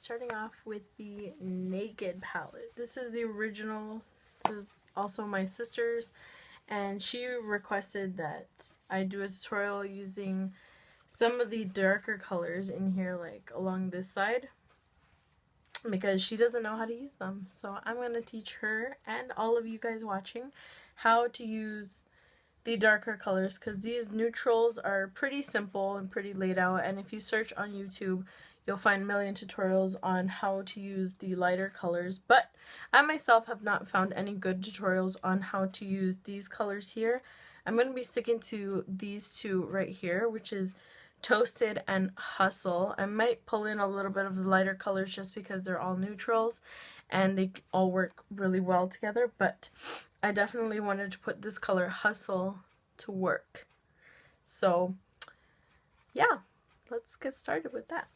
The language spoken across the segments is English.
starting off with the Naked palette. This is the original. This is also my sister's, and she requested that I do a tutorial using some of the darker colors in here, like along this side, because she doesn't know how to use them. So I'm going to teach her and all of you guys watching how to use the darker colors, because these neutrals are pretty simple and pretty laid out, and if you search on YouTube you'll find a million tutorials on how to use the lighter colors, but I myself have not found any good tutorials on how to use these colors here. I'm going to be sticking to these two right here, which is Toasted and Hustle. I might pull in a little bit of the lighter colors just because they're all neutrals and they all work really well together, but I definitely wanted to put this color Hustle to work. So yeah, let's get started with that.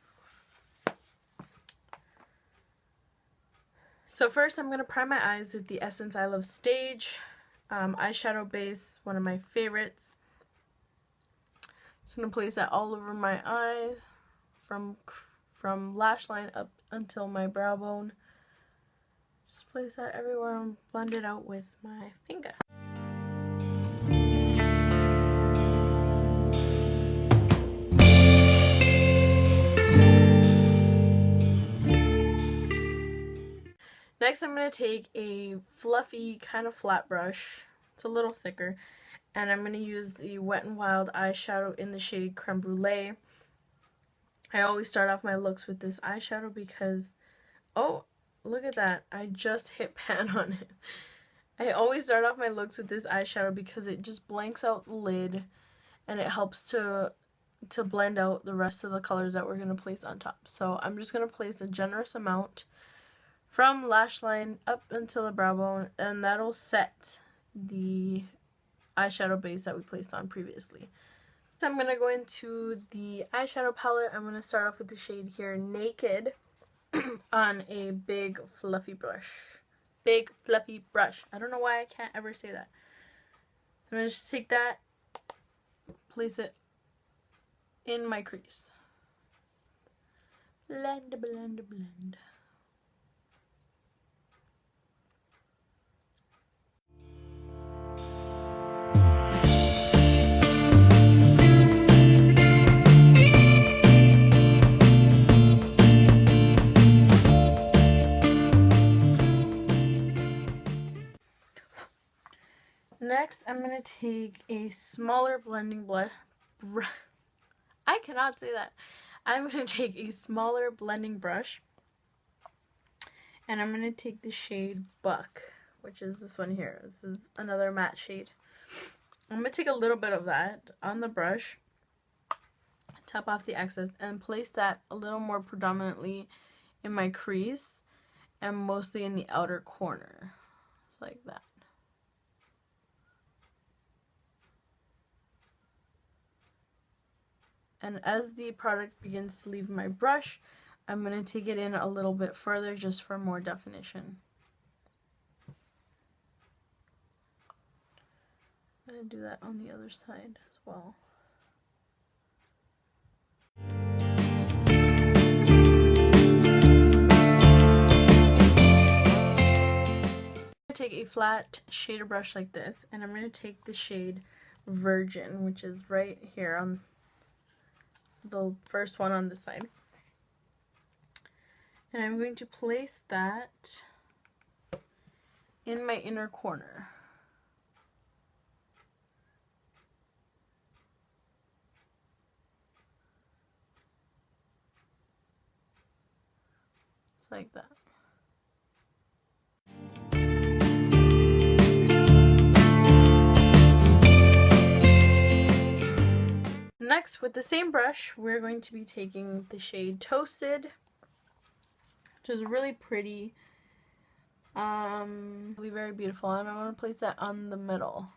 So first I'm going to prime my eyes with the Essence I Love Stage eyeshadow base, one of my favorites. Just going to place that all over my eyes from lash line up until my brow bone. Just place that everywhere and blend it out with my finger. Next I'm going to take a fluffy kind of flat brush, it's a little thicker, and I'm going to use the Wet n Wild eyeshadow in the shade Creme Brulee. I always start off my looks with this eyeshadow because, oh, look at that, I just hit pan on it. I always start off my looks with this eyeshadow because it just blanks out the lid and it helps to blend out the rest of the colors that we're going to place on top. So I'm just going to place a generous amount from lash line up until the brow bone, and that'll set the eyeshadow base that we placed on previously. So I'm going to go into the eyeshadow palette. I'm going to start off with the shade here, Naked, on a big fluffy brush. Big fluffy brush. I don't know why I can't ever say that. So I'm going to just take that, place it in my crease. Blend, blend, blend. Next, I'm going to take a smaller blending brush. I cannot say that. I'm going to take a smaller blending brush, and I'm going to take the shade Buck, which is this one here. This is another matte shade. I'm going to take a little bit of that on the brush, tap off the excess, and place that a little more predominantly in my crease and mostly in the outer corner. Just like that. And as the product begins to leave my brush, I'm going to take it in a little bit further just for more definition. I'm going to do that on the other side as well. I'm going to take a flat shader brush like this, and I'm going to take the shade Virgin, which is right here on the first one on this side, and I'm going to place that in my inner corner. Just like that. Next, with the same brush, we're going to be taking the shade Toasted, which is really pretty, really very beautiful, and I want to place that on the middle.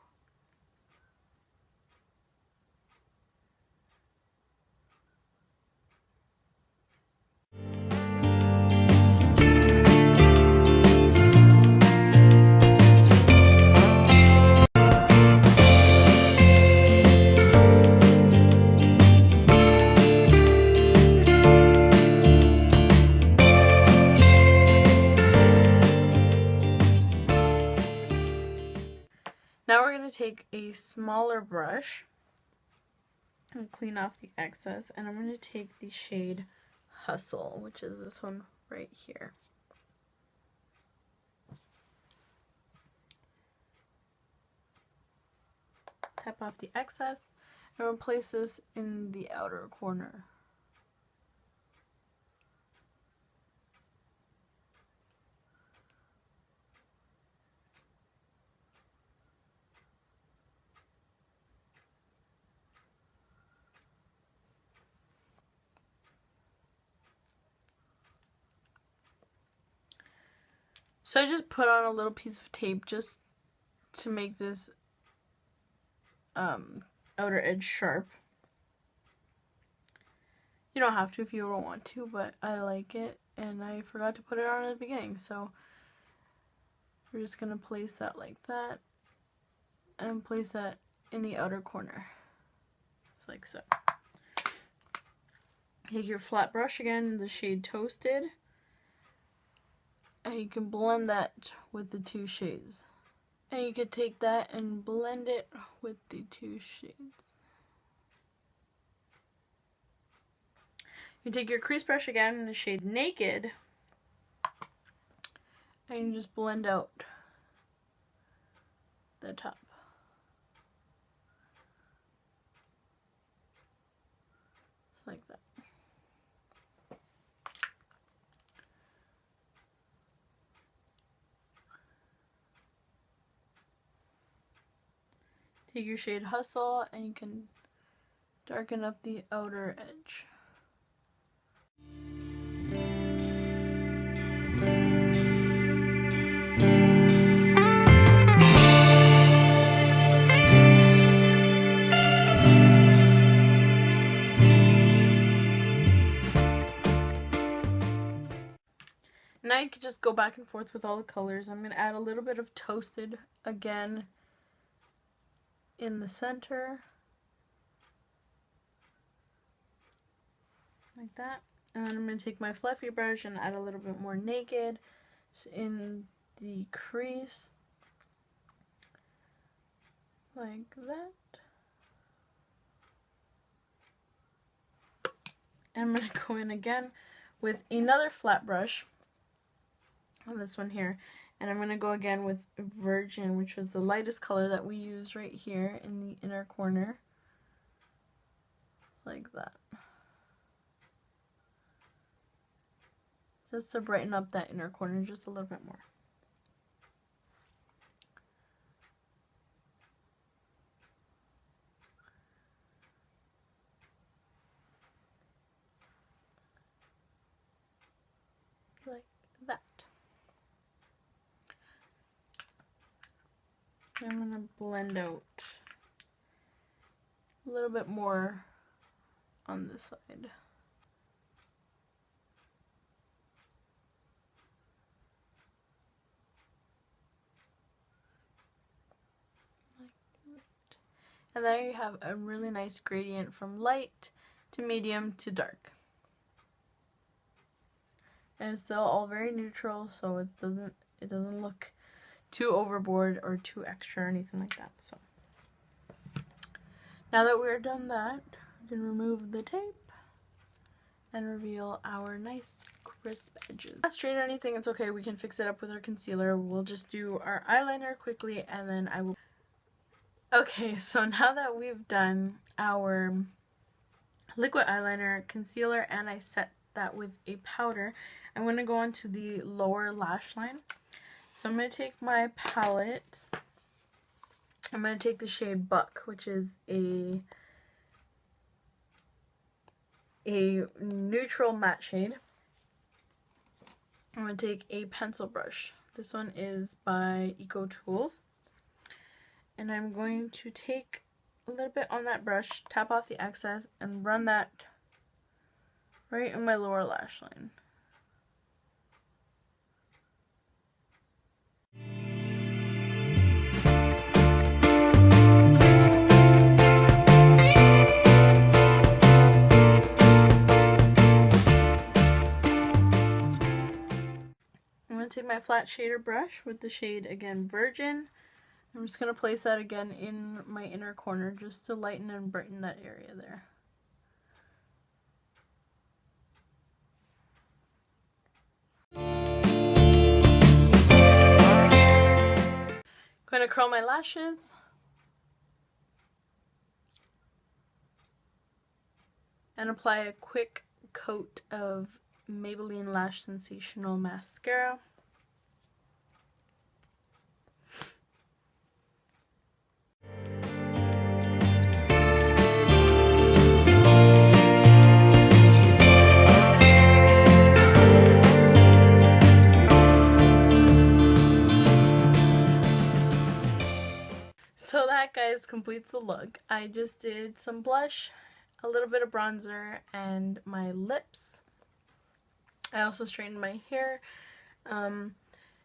to take a smaller brush and clean off the excess, and I'm going to take the shade Hustle, which is this one right here. Tap off the excess and we'll place this in the outer corner. So I just put on a little piece of tape just to make this outer edge sharp. You don't have to if you don't want to, but I like it, and I forgot to put it on at the beginning, so we're just going to place that like that, and place that in the outer corner, just like so. Take your flat brush again, the shade Toasted, and you can blend that with the two shades. And you could take that and blend it with the two shades. You take your crease brush again in the shade Naked, and you just blend out the top. Just like that. Take your shade Hustle and you can darken up the outer edge. Now you can just go back and forth with all the colors. I'm going to add a little bit of Toasted again in the center, like that, and then I'm going to take my fluffy brush and add a little bit more Naked in the crease, like that, and I'm going to go in again with another flat brush on this one here. And I'm going to go again with Virgin, which was the lightest color that we use right here in the inner corner. Like that. Just to brighten up that inner corner just a little bit more. Like that. I'm going to blend out a little bit more on this side. Like that. And there you have a really nice gradient from light to medium to dark. And it's still all very neutral, so it doesn't look too overboard or too extra or anything like that. So now that we're done that, we can remove the tape and reveal our nice crisp edges. Not straight or anything, it's okay. We can fix it up with our concealer. We'll just do our eyeliner quickly and then I will... Okay, so now that we've done our liquid eyeliner, concealer, and I set that with a powder, I'm going to go on to the lower lash line. So I'm going to take my palette, I'm going to take the shade Buck, which is a neutral matte shade. I'm going to take a pencil brush. This one is by Eco Tools. And I'm going to take a little bit on that brush, tap off the excess, and run that right in my lower lash line. I'm going to take my flat shader brush with the shade, again, Virgin. I'm just going to place that again in my inner corner just to lighten and brighten that area there. I'm going to curl my lashes. And apply a quick coat of Maybelline Lash Sensational Mascara. So that, guys, completes the look. I just did some blush, a little bit of bronzer, and my lips. I also straightened my hair.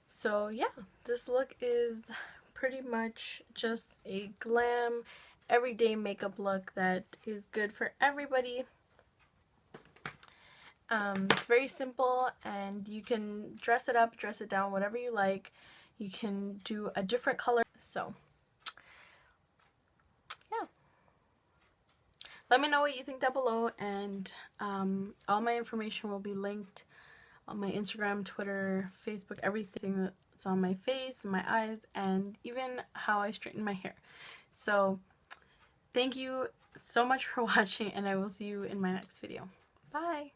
So yeah, this look is pretty much just a glam, everyday makeup look that is good for everybody. It's very simple, and you can dress it up, dress it down, whatever you like. You can do a different color. So yeah, let me know what you think down below, and all my information will be linked on my Instagram, Twitter, Facebook, everything that's on my face, my eyes, and even how I straighten my hair. So thank you so much for watching, and I will see you in my next video. Bye!